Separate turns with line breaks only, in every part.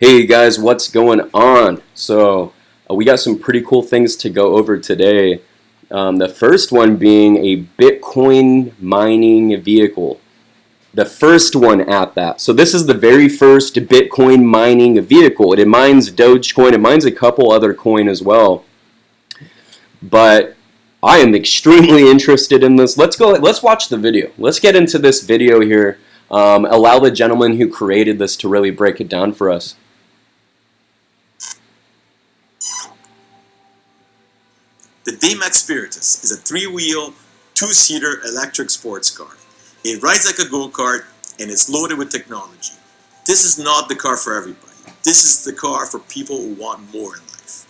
Hey guys, what's going on? We got some pretty cool things to go over today. The first one being a Bitcoin mining vehicle. The first one at that. So this is the very first Bitcoin mining vehicle. It mines Dogecoin. It mines a couple other coin as well. But I am extremely interested in this. Let's watch the video. Let's get into this video here. Allow the gentleman who created this to really break it down for us.
The Daymond Skyrider is a three-wheel, two-seater electric sports car. It rides like a go-kart and it's loaded with technology. This is not the car for everybody. This is the car for people who want more in life.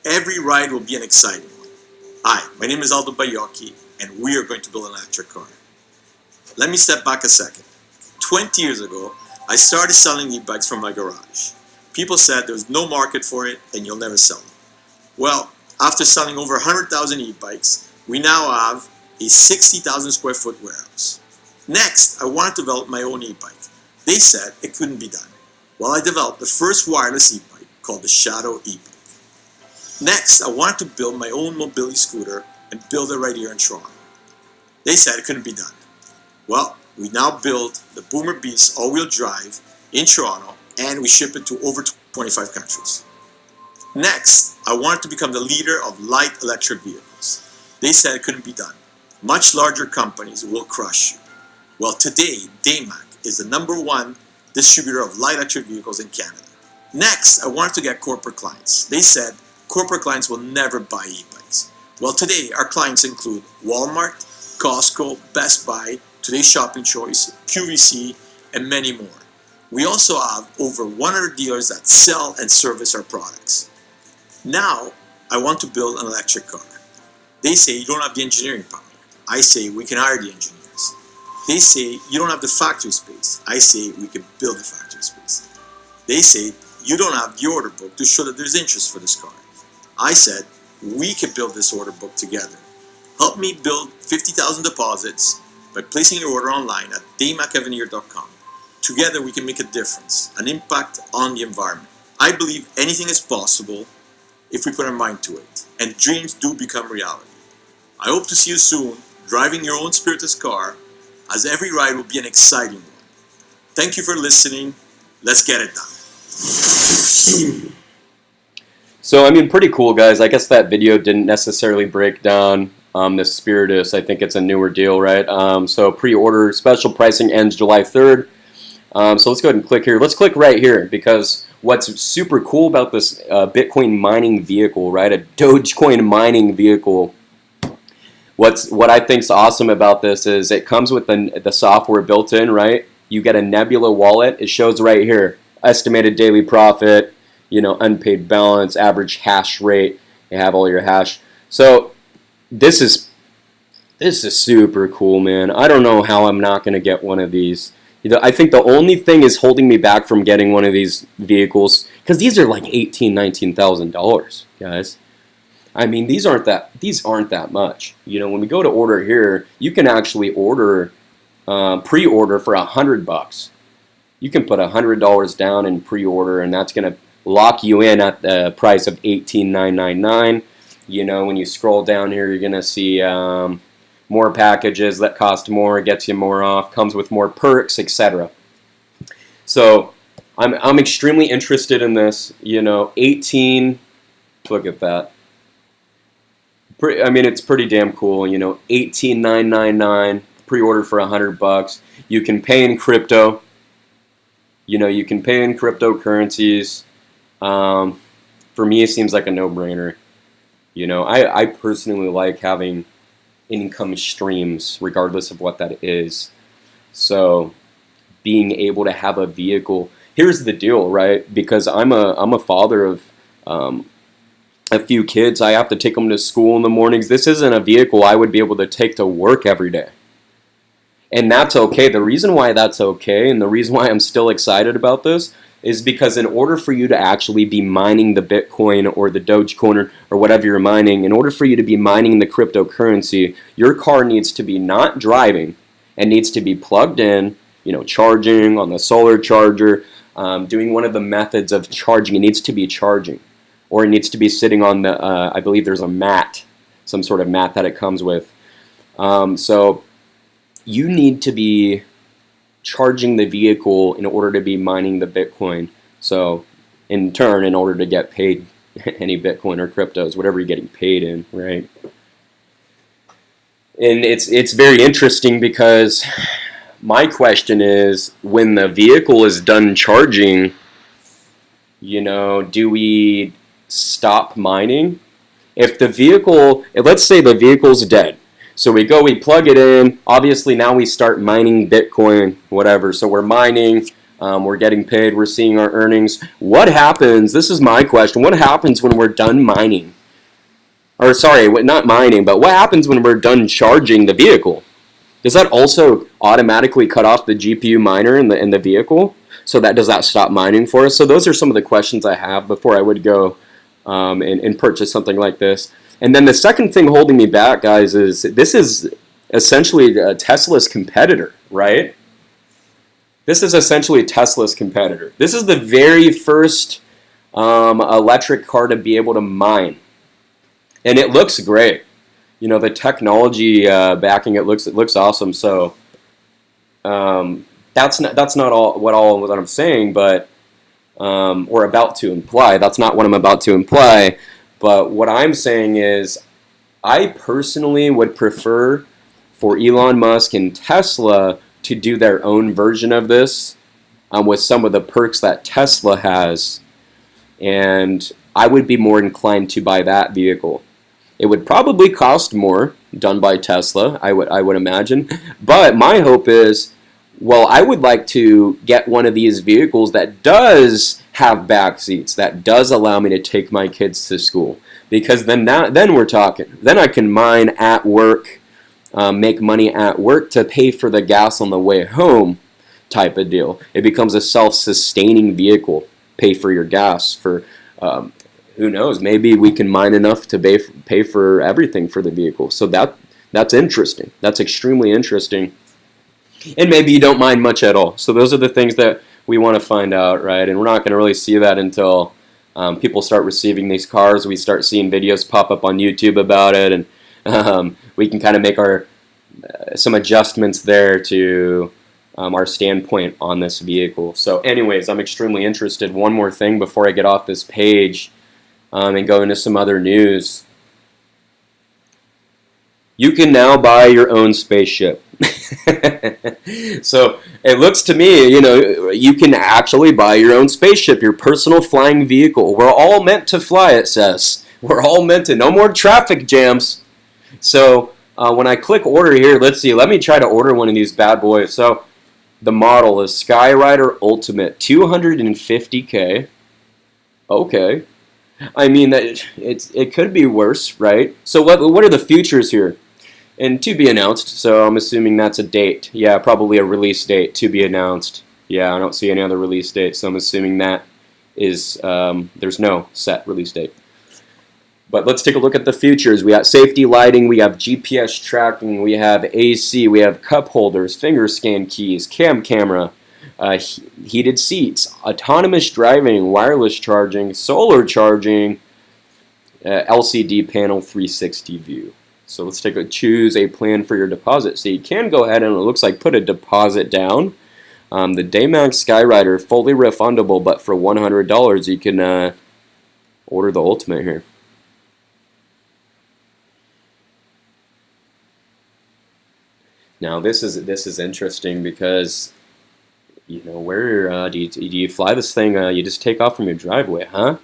Every ride will be an exciting one. Hi, my name is Aldo Bayocchi and we are going to build an electric car. Let me step back a second. 20 years ago, I started selling e-bikes from my garage. People said there was no market for it and you'll never sell them. Well, after selling over 100,000 e-bikes, we now have a 60,000 square foot warehouse. Next, I wanted to develop my own e-bike. They said it couldn't be done. Well, I developed the first wireless e-bike called the Shadow e-bike. Next, I wanted to build my own mobility scooter and build it right here in Toronto. They said it couldn't be done. Well, we now build the Boomer Beast all-wheel drive in Toronto and we ship it to over 25 countries. Next, I wanted to become the leader of light electric vehicles. They said it couldn't be done. Much larger companies will crush you. Well, today, Daymond is the #1 distributor of light electric vehicles in Canada. Next, I wanted to get corporate clients. They said corporate clients will never buy e-bikes. Well, today, our clients include Walmart, Costco, Best Buy, Today's Shopping Choice, QVC, and many more. We also have over 100 dealers that sell and service our products. Now, I want to build an electric car. They say you don't have the engineering power. I say we can hire the engineers. They say you don't have the factory space. I say we can build the factory space. They say you don't have the order book to show that there's interest for this car. I said we can build this order book together. Help me build 50,000 deposits by placing your order online at daymondcavenir.com. Together we can make a difference, an impact on the environment. I believe anything is possible if we put our mind to it, and dreams do become reality. I hope to see you soon, driving your own Skyrider car, as every ride will be an exciting one. Thank you for listening. Let's get it done.
So, pretty cool, guys. I guess that video didn't necessarily break down this Skyrider. I think it's a newer deal, right? So pre-order special pricing ends July 3rd. So let's go ahead and click here. Let's click right here because what's super cool about this Bitcoin mining vehicle, right? A Dogecoin mining vehicle. What I think's awesome about this is it comes with the software built in, right? You get a Nebula wallet. It shows right here estimated daily profit, unpaid balance, average hash rate. You have all your hash. So this is super cool, man. I don't know how I'm not gonna get one of these. I think the only thing is holding me back from getting one of these vehicles, because these are like $18,000, $19,000, guys. These aren't that much. When we go to order here, you can actually order pre-order for $100. You can put $100 down in pre-order, and that's gonna lock you in at the price of $18,999. When you scroll down here, you're gonna see more packages that cost more, gets you more off, comes with more perks, etc. So I'm extremely interested in this. 18. Look at that. It's pretty damn cool. $18,999 pre-order for $100. You can pay in crypto. You can pay in cryptocurrencies. For me, it seems like a no-brainer. I personally like having income streams regardless of what that is. So being able to have a vehicle, here's the deal, right? Because I'm a father of a few kids. I have to take them to school in the mornings. This isn't a vehicle I would be able to take to work every day, and that's okay. The reason why that's okay, and the reason why I'm still excited about this, is because in order for you to actually be mining the Bitcoin or the Dogecoin or whatever you're mining, in order for you to be mining the cryptocurrency, your car needs to be not driving and needs to be plugged in, charging on the solar charger, doing one of the methods of charging. It needs to be charging, or it needs to be sitting on the, I believe there's a mat, some sort of mat that it comes with. So you need to be charging the vehicle in order to be mining the Bitcoin. So in turn, in order to get paid any Bitcoin or cryptos, whatever you're getting paid in, right? And it's very interesting because my question is, when the vehicle is done charging, you know, do we stop mining? If the vehicle, let's say the vehicle's dead, so we plug it in, obviously now we start mining Bitcoin, whatever, so we're mining, we're getting paid, we're seeing our earnings. What happens, this is my question, what happens when we're done mining? Or sorry, not mining, but what happens when we're done charging the vehicle? Does that also automatically cut off the GPU miner in the vehicle? So does that stop mining for us? So those are some of the questions I have before I would go and purchase something like this. And then the second thing holding me back, guys, is this is essentially Tesla's competitor, right? This is essentially Tesla's competitor. This is the very first electric car to be able to mine. And it looks great. You know, the technology backing it looks awesome. So that's not all what I'm saying, but or about to imply. That's not what I'm about to imply. But what I'm saying is, I personally would prefer for Elon Musk and Tesla to do their own version of this with some of the perks that Tesla has, and I would be more inclined to buy that vehicle. It would probably cost more, done by Tesla, I would imagine. But my hope is, well, I would like to get one of these vehicles that does have back seats, that does allow me to take my kids to school. Because then we're talking. Then I can mine at work, make money at work to pay for the gas on the way home type of deal. It becomes a self-sustaining vehicle. Pay for your gas for... who knows? Maybe we can mine enough to pay for everything for the vehicle. So that's interesting. That's extremely interesting. And maybe you don't mine much at all. So those are the things that we want to find out, right? And we're not going to really see that until people start receiving these cars. We start seeing videos pop up on YouTube about it, and we can kind of make some adjustments there to our standpoint on this vehicle. So anyways, I'm extremely interested. One more thing before I get off this page. And go into some other news. You can now buy your own spaceship. So it looks to me, you know, you can actually buy your own spaceship, your personal flying vehicle. We're all meant to fly, it says. We're all meant to. No more traffic jams. So when I click order here, let's see. Let me try to order one of these bad boys. So the model is Skyrider Ultimate, $250K. Okay. I mean, it could be worse, right? So what are the features here? And to be announced, so I'm assuming that's a date. Yeah, probably a release date, to be announced. Yeah, I don't see any other release date, so I'm assuming that is, there's no set release date. But let's take a look at the features. We got safety lighting, we have GPS tracking, we have AC, we have cup holders, finger scan keys, camera, heated seats, autonomous driving, wireless charging, solar charging, LCD panel 360 view. So let's choose a plan for your deposit. So you can go ahead and it looks like put a deposit down. The Daymond Skyrider, fully refundable, but for $100 you can order the Ultimate here. Now this is interesting because, you know, where do you fly this thing? You just take off from your driveway, huh?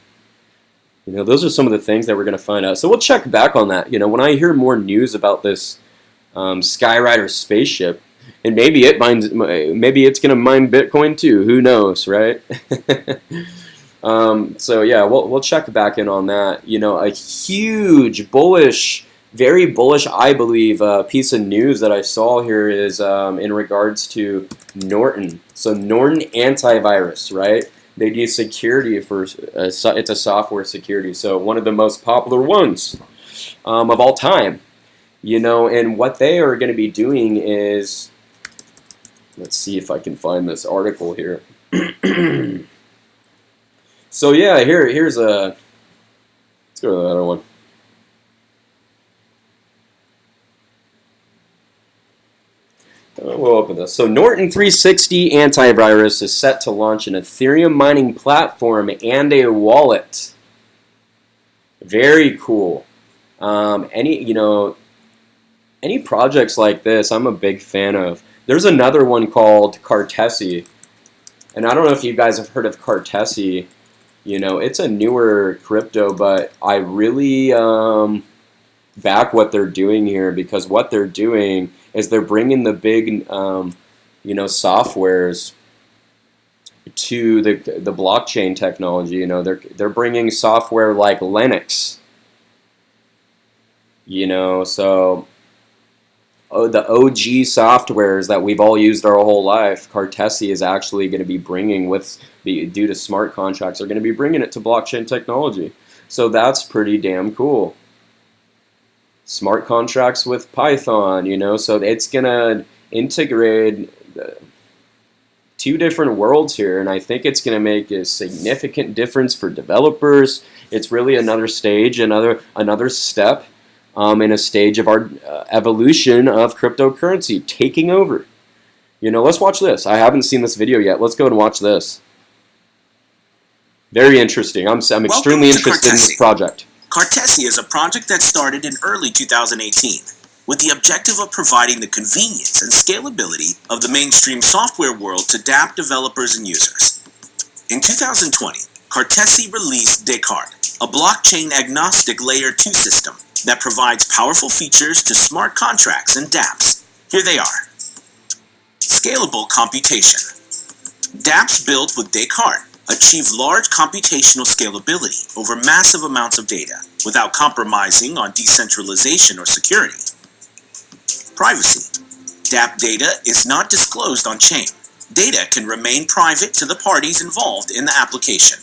You know, those are some of the things that we're going to find out. So we'll check back on that. You know, when I hear more news about this Skyrider spaceship, and maybe it's going to mine Bitcoin too. Who knows, right? So yeah, we'll check back in on that. You know, a huge bullish, very bullish, I believe, piece of news that I saw here is in regards to Norton. So Norton Antivirus, right? They do security for, it's a software security. So one of the most popular ones of all time. You know, and what they are going to be doing is, let's see if I can find this article here. So yeah, here's a. Let's go to the other one. We'll open this. So Norton 360 Antivirus is set to launch an Ethereum mining platform and a wallet. Very cool. Any projects like this, I'm a big fan of. There's another one called Cartesi, and I don't know if you guys have heard of Cartesi. It's a newer crypto, but I really back what they're doing here, because what they're doing is they're bringing the big, softwares to the blockchain technology. They're bringing software like Linux. So the OG softwares that we've all used our whole life, Cartesi is actually going to be bringing due to smart contracts, are going to be bringing it to blockchain technology. So that's pretty damn cool. Smart contracts with Python, so it's going to integrate two different worlds here, and I think it's going to make a significant difference for developers. It's really another stage, another step in a stage of our evolution of cryptocurrency taking over. Let's watch this. I haven't seen this video yet. Let's go and watch this. Very interesting. I'm extremely interested in this project.
Cartesi is a project that started in early 2018 with the objective of providing the convenience and scalability of the mainstream software world to dApp developers and users. In 2020, Cartesi released Descartes, a blockchain-agnostic Layer 2 system that provides powerful features to smart contracts and dApps. Here they are. Scalable computation. dApps built with Descartes achieve large computational scalability over massive amounts of data without compromising on decentralization or security. Privacy. dApp data is not disclosed on-chain. Data can remain private to the parties involved in the application.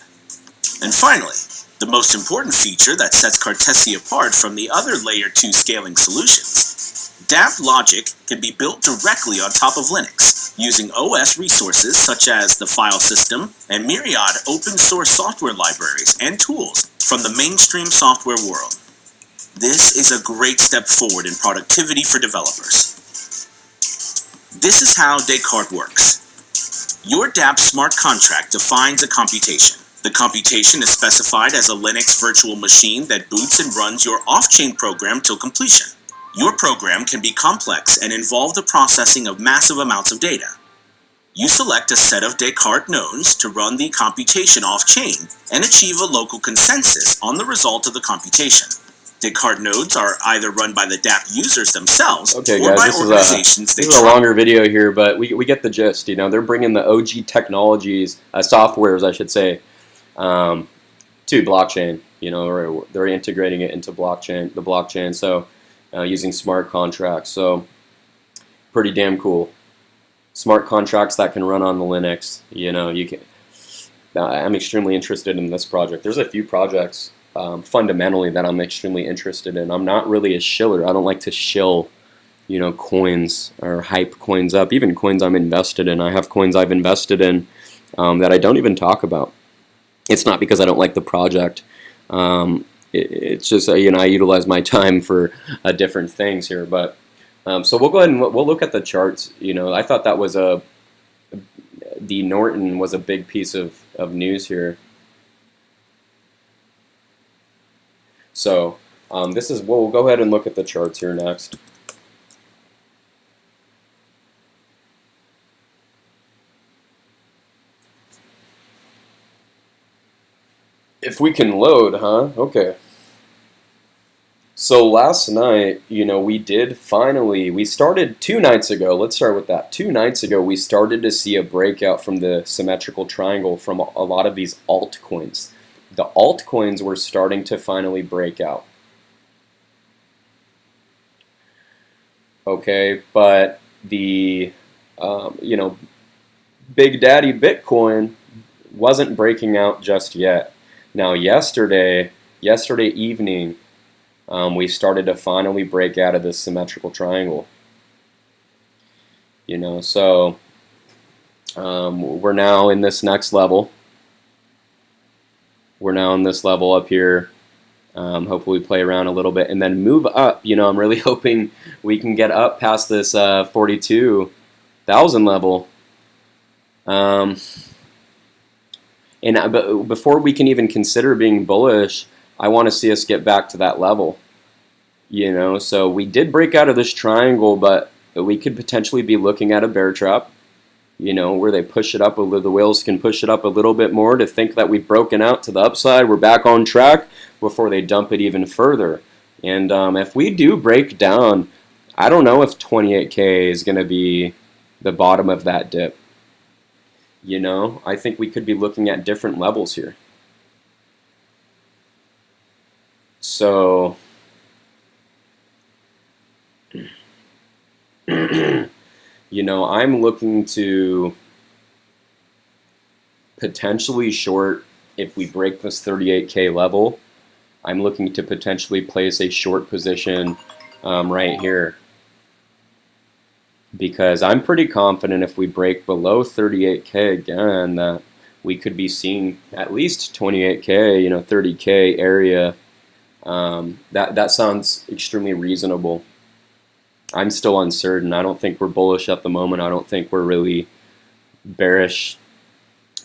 And finally, the most important feature that sets Cartesi apart from the other Layer 2 scaling solutions. dApp logic can be built directly on top of Linux, using OS resources such as the file system and myriad open-source software libraries and tools from the mainstream software world. This is a great step forward in productivity for developers. This is how Descartes works. Your dApp smart contract defines a computation. The computation is specified as a Linux virtual machine that boots and runs your off-chain program till completion. Your program can be complex and involve the processing of massive amounts of data. You select a set of Descartes nodes to run the computation off-chain and achieve a local consensus on the result of the computation. Descartes nodes are either run by the dApp users themselves or by organizations they trust.
This is a longer video here, but we get the gist. They're bringing the OG technologies, softwares, I should say, to blockchain. They're integrating it into the blockchain. So using smart contracts. So pretty damn cool. Smart contracts that can run on the Linux. You can. I'm extremely interested in this project. There's a few projects fundamentally that I'm extremely interested in. I'm not really a shiller. I don't like to shill, coins or hype coins up. Even coins I'm invested in. I have coins I've invested in that I don't even talk about. It's not because I don't like the project. It's just I utilize my time for different things here. But so we'll go ahead and we'll look at the charts. I thought that was the Norton was a big piece of news here. So we'll go ahead and look at the charts here next. If we can load, huh? Okay. So last night, we started 2 nights ago. Let's start with that. 2 nights ago, we started to see a breakout from the symmetrical triangle from a lot of these altcoins. The altcoins were starting to finally break out. Okay, but the, Big Daddy Bitcoin wasn't breaking out just yet. Now, yesterday evening, we started to finally break out of this symmetrical triangle. So We're now in this next level. We're now in this level up here. Hopefully we play around a little bit and then move up. I'm really hoping we can get up past this 42,000 level. But before we can even consider being bullish, I want to see us get back to that level. So we did break out of this triangle, but we could potentially be looking at a bear trap. Where they push it up, the whales can push it up a little bit more to think that we've broken out to the upside, we're back on track before they dump it even further. And if we do break down, I don't know if 28K is going to be the bottom of that dip. I think we could be looking at different levels here. So I'm looking to potentially short if we break this 38K level. I'm looking to potentially place a short position right here, because I'm pretty confident if we break below 38K again that we could be seeing at least 28K, 30K area. That sounds extremely reasonable. I'm still uncertain. I don't think we're bullish at the moment. I don't think we're really bearish.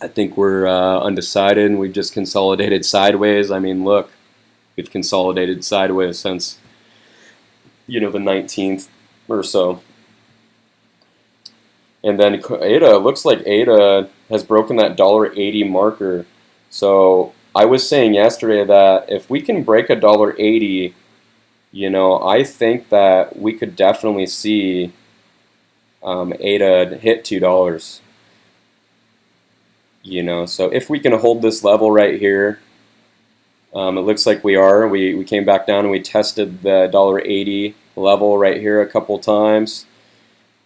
I think we're undecided, and we've just consolidated sideways. I mean, look, we've consolidated sideways since, the 19th or so. And then ADA, looks like ADA has broken that $1.80 marker. So I was saying yesterday that if we can break a $1.80, I think that we could definitely see ADA hit $2. So if we can hold this level right here, it looks like we are. We came back down and we tested the $1.80 level right here a couple times.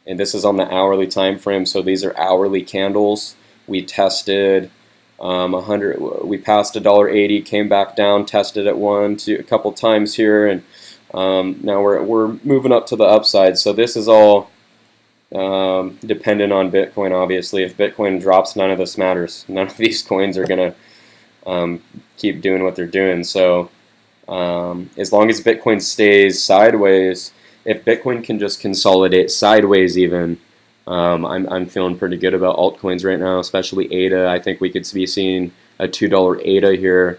And this is on the hourly time frame, so these are hourly candles. We tested 100. We passed $1.80, came back down, tested it a couple times here, and now we're moving up to the upside. So this is all dependent on Bitcoin, obviously. If Bitcoin drops, none of this matters. None of these coins are going to keep doing what they're doing. So as long as Bitcoin stays sideways, if Bitcoin can just consolidate sideways even, I'm feeling pretty good about altcoins right now, especially ADA. I think we could be seeing a $2 ADA here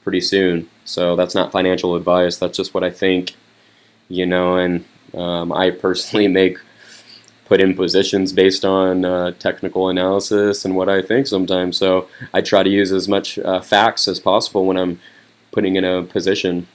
pretty soon. So that's not financial advice. That's just what I think, and I personally put in positions based on technical analysis and what I think sometimes. So I try to use as much facts as possible when I'm putting in a position.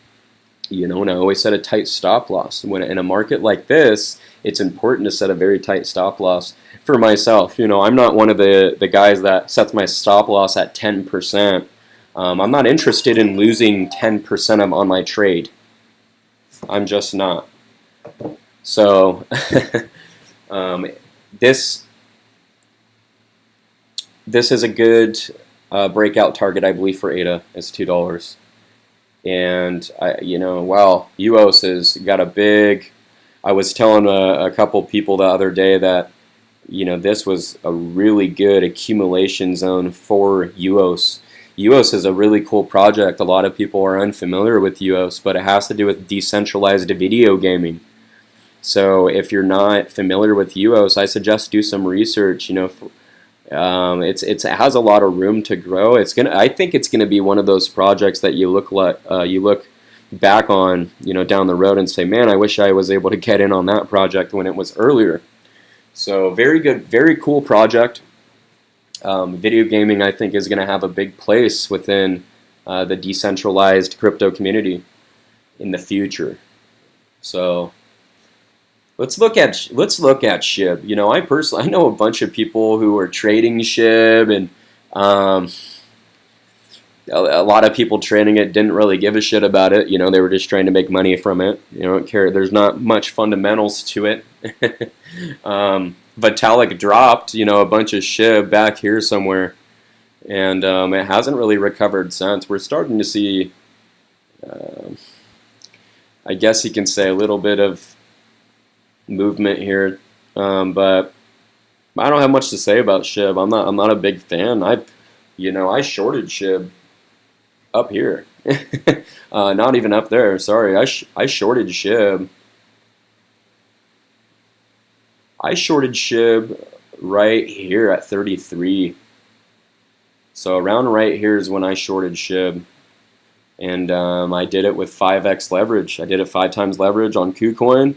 And I always set a tight stop loss. When in a market like this, it's important to set a very tight stop loss. For myself, I'm not one of the guys that sets my stop loss at 10%. I'm not interested in losing 10% on my trade. I'm just not. So this is a good breakout target, I believe, for ADA is $2. And wow, UOS has got a big. I was telling a couple people the other day that this was a really good accumulation zone for UOS. UOS is a really cool project. A lot of people are unfamiliar with UOS, but it has to do with decentralized video gaming. So if you're not familiar with UOS, I suggest do some research. It has a lot of room to grow. I think it's gonna be one of those projects that you look back on, down the road and say, man, I wish I was able to get in on that project when it was earlier. So very good, very cool project. Video gaming, I think, is gonna have a big place within the decentralized crypto community in the future. So let's look at SHIB. I know a bunch of people who are trading SHIB, and a lot of people trading it didn't really give a shit about it. They were just trying to make money from it. Don't care. There's not much fundamentals to it. Vitalik dropped, a bunch of SHIB back here somewhere, and it hasn't really recovered since. We're starting to see, I guess you can say, a little bit of movement here, but I don't have much to say about SHIB. I'm not a big fan. I shorted SHIB up here. Not even up there. Sorry, I shorted SHIB. I shorted SHIB right here at 33. So around right here is when I shorted SHIB. And I did it with 5x leverage. I did it 5 times leverage on KuCoin.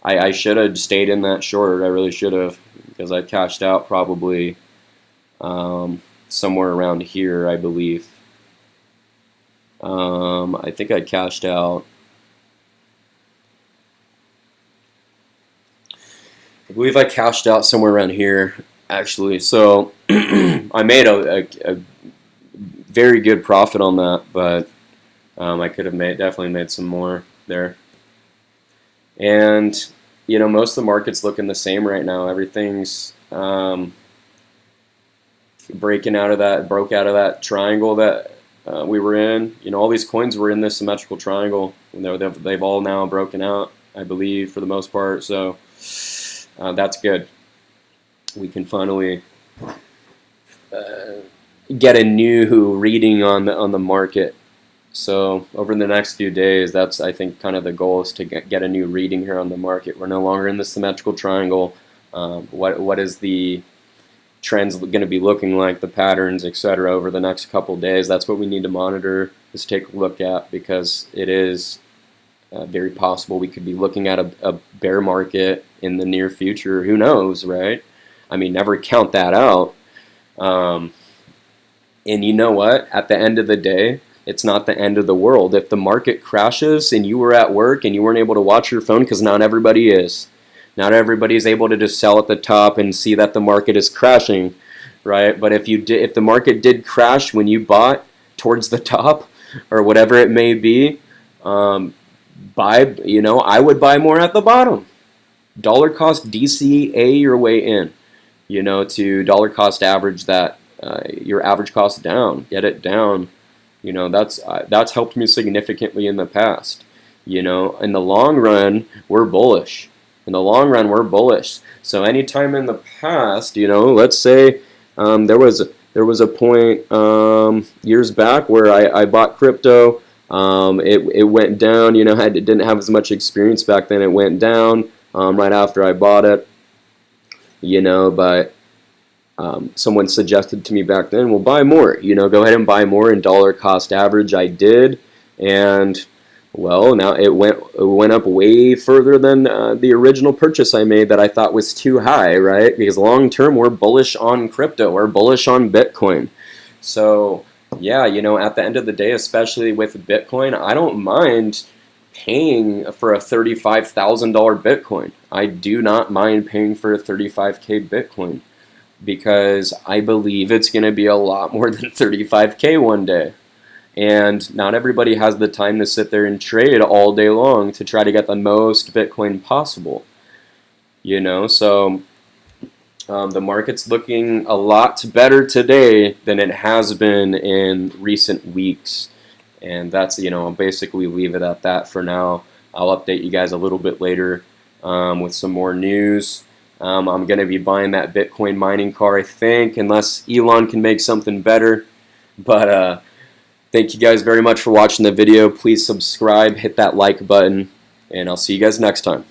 I should have stayed in that short. I really should have, because I cashed out probably somewhere around here, I believe. I think I cashed out. I believe I cashed out somewhere around here, actually. So I made a very good profit on that, but I could have definitely made some more there. And most of the market's looking the same right now. Everything's broke out of that triangle that we were in. All these coins were in this symmetrical triangle. They've all now broken out, I believe, for the most part. So that's good. We can finally get a new reading on the market. So over the next few days, that's, I think, kind of the goal, is to get a new reading here on the market. We're no longer in the symmetrical triangle. What is the trends going to be looking like, the patterns, etc. over the next couple days? That's what we need to monitor, is take a look at, because it is very possible we could be looking at a bear market in the near future. Who knows, right? I mean, never count that out. And you know what? At the end of the day, it's not the end of the world. If the market crashes and you were at work and you weren't able to watch your phone, because not everybody is. Not everybody is able to just sell at the top and see that the market is crashing, right? But if the market did crash when you bought towards the top, or whatever it may be, I would buy more at the bottom. Dollar cost DCA your way in, to dollar cost average that your average cost down, get it down. That's helped me significantly in the past. In the long run, we're bullish. So anytime in the past, let's say there was a point years back where I bought crypto. It went down. Didn't have as much experience back then. It went down right after I bought it. But someone suggested to me back then, well, buy more. Go ahead and buy more in dollar cost average. I did, and well, now it went up way further than the original purchase I made that I thought was too high, right? Because long term, we're bullish on crypto. We're bullish on Bitcoin. So yeah, at the end of the day, especially with Bitcoin, I don't mind paying for a $35,000 Bitcoin. I do not mind paying for a 35K Bitcoin, because I believe it's going to be a lot more than 35K one day. And not everybody has the time to sit there and trade all day long to try to get the most Bitcoin possible. So the market's looking a lot better today than it has been in recent weeks. And that's, I'll basically leave it at that for now. I'll update you guys a little bit later with some more news. I'm going to be buying that Bitcoin mining car, I think, unless Elon can make something better. But thank you guys very much for watching the video. Please subscribe, hit that like button, and I'll see you guys next time.